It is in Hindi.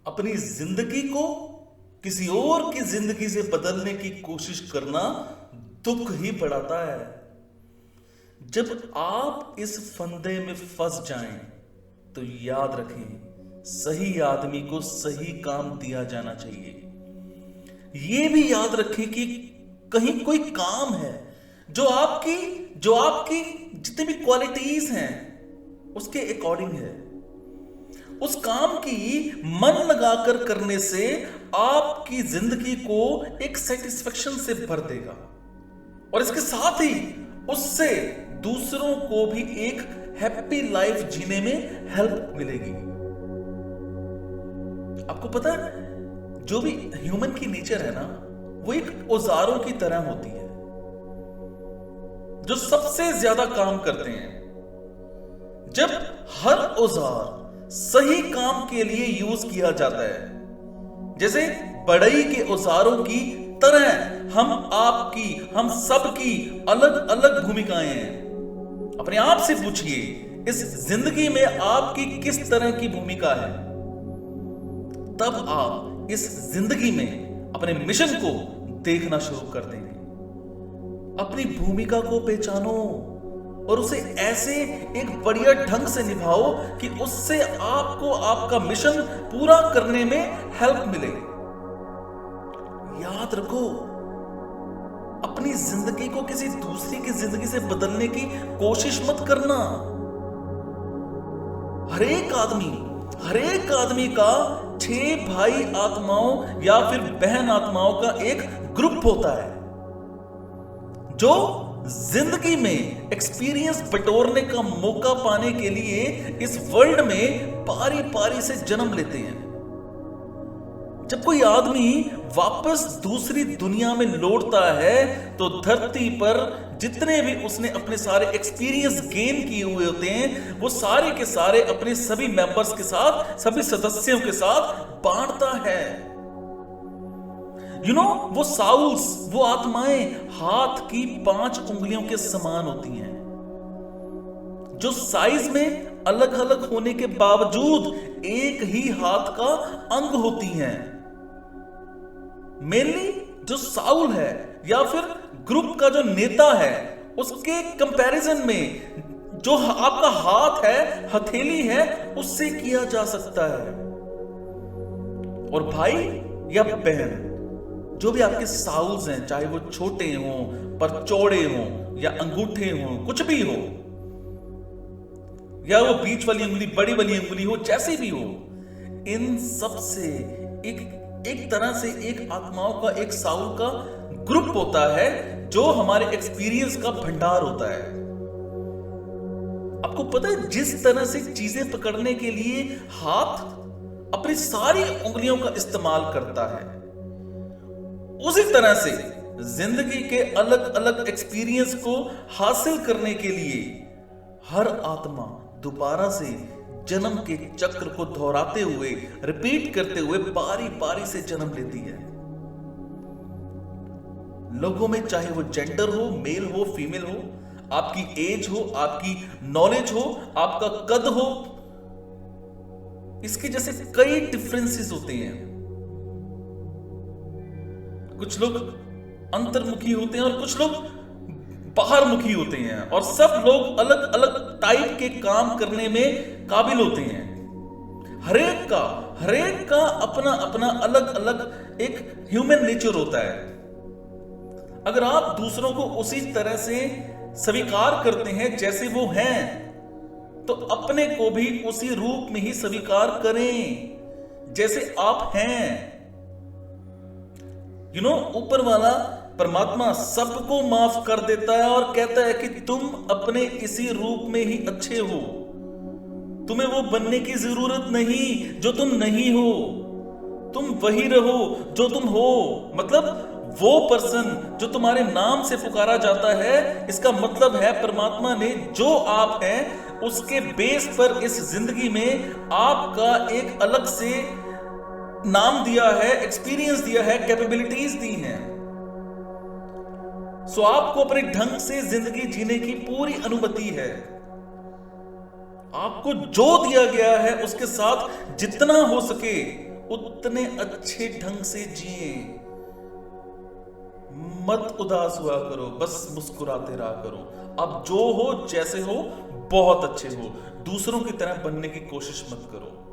अपनी जिंदगी को किसी और की जिंदगी से बदलने की कोशिश करना दुख ही बढ़ाता है। जब आप इस फंदे में फंस जाएं तो याद रखें, सही आदमी को सही काम दिया जाना चाहिए। ये भी याद रखें कि कहीं कोई काम है जो आपकी जितनी भी क्वालिटीज हैं उसके अकॉर्डिंग है। उस काम की मन लगाकर करने से आपकी जिंदगी को एक सेटिस्फेक्शन से भर देगा और इसके साथ ही उससे दूसरों को भी एक हैप्पी लाइफ जीने में हेल्प मिलेगी। आपको पता है, जो भी ह्यूमन की नेचर है ना, वो एक औजारों की तरह होती है जो सबसे ज्यादा काम करते हैं। जब हर औजार सही काम के लिए यूज किया जाता है, जैसे बढ़ई के औजारों की तरह हम सबकी अलग अलग भूमिकाएं हैं। अपने आप से पूछिए, इस जिंदगी में आपकी किस तरह की भूमिका है? तब आप इस जिंदगी में अपने मिशन को देखना शुरू कर देंगे। अपनी भूमिका को पहचानो और उसे ऐसे एक बढ़िया ढंग से निभाओ कि उससे आपको आपका मिशन पूरा करने में हेल्प मिले। याद रखो, अपनी जिंदगी को किसी दूसरी की जिंदगी से बदलने की कोशिश मत करना। हर एक आदमी का 6 भाई आत्माओं या फिर बहन आत्माओं का एक ग्रुप होता है जो जिंदगी में एक्सपीरियंस बटोरने का मौका पाने के लिए इस वर्ल्ड में पारी पारी से जन्म लेते हैं। जब कोई आदमी वापस दूसरी दुनिया में लौटता है तो धरती पर जितने भी उसने अपने सारे एक्सपीरियंस गेन किए हुए होते हैं, वो सारे के सारे अपने सभी मेंबर्स के साथ, सभी सदस्यों के साथ बांटता है। वो साउल्स, वो आत्माएं हाथ की 5 उंगलियों के समान होती हैं, जो साइज में अलग अलग होने के बावजूद एक ही हाथ का अंग होती हैं। मेनली जो साउल है या फिर ग्रुप का जो नेता है, उसके कंपैरिजन में जो आपका हाथ है, हथेली है, उससे किया जा सकता है। और भाई या बहन, जो भी आपके साउल्स हैं, चाहे वो छोटे हों पर चौड़े हों या अंगूठे हों, कुछ भी हो, या वो बीच वाली उंगली, बड़ी वाली उंगली हो, जैसे भी हो, इन सब से एक तरह से एक आत्माओं का, एक साउल का ग्रुप होता है जो हमारे एक्सपीरियंस का भंडार होता है। आपको पता है, जिस तरह से चीजें पकड़ने के लिए हाथ अपनी सारी उंगलियों का इस्तेमाल करता है, उसी तरह से जिंदगी के अलग अलग एक्सपीरियंस को हासिल करने के लिए हर आत्मा दोबारा से जन्म के चक्र को दोहराते हुए, रिपीट करते हुए बारी बारी से जन्म लेती है। लोगों में चाहे वो जेंडर हो, मेल हो, फीमेल हो, आपकी एज हो, आपकी नॉलेज हो, आपका कद हो, इसके जैसे कई डिफरेंसेस होते हैं। कुछ लोग अंतर्मुखी होते हैं और कुछ लोग बाहरमुखी होते हैं, और सब लोग अलग अलग टाइप के काम करने में काबिल होते हैं। हरेक का अपना अपना अलग अलग एक ह्यूमन नेचर होता है। अगर आप दूसरों को उसी तरह से स्वीकार करते हैं जैसे वो हैं, तो अपने को भी उसी रूप में ही स्वीकार करें जैसे आप हैं। ऊपर वाला परमात्मा सबको माफ कर देता है और कहता है कि तुम अपने इसी रूप में ही अच्छे हो, तुम्हें वो बनने की जरूरत नहीं जो तुम नहीं हो, तुम वही रहो जो तुम हो। मतलब वो पर्सन जो तुम्हारे नाम से पुकारा जाता है, इसका मतलब है परमात्मा ने जो आप हैं उसके बेस पर इस जिंदगी में आपका एक अलग से नाम दिया है, एक्सपीरियंस दिया है, कैपेबिलिटीज दी हैं। सो आपको अपने ढंग से जिंदगी जीने की पूरी अनुमति है। आपको जो दिया गया है उसके साथ जितना हो सके उतने अच्छे ढंग से जिए। मत उदास हुआ करो, बस मुस्कुराते रहा करो। अब जो हो जैसे हो बहुत अच्छे हो, दूसरों की तरह बनने की कोशिश मत करो।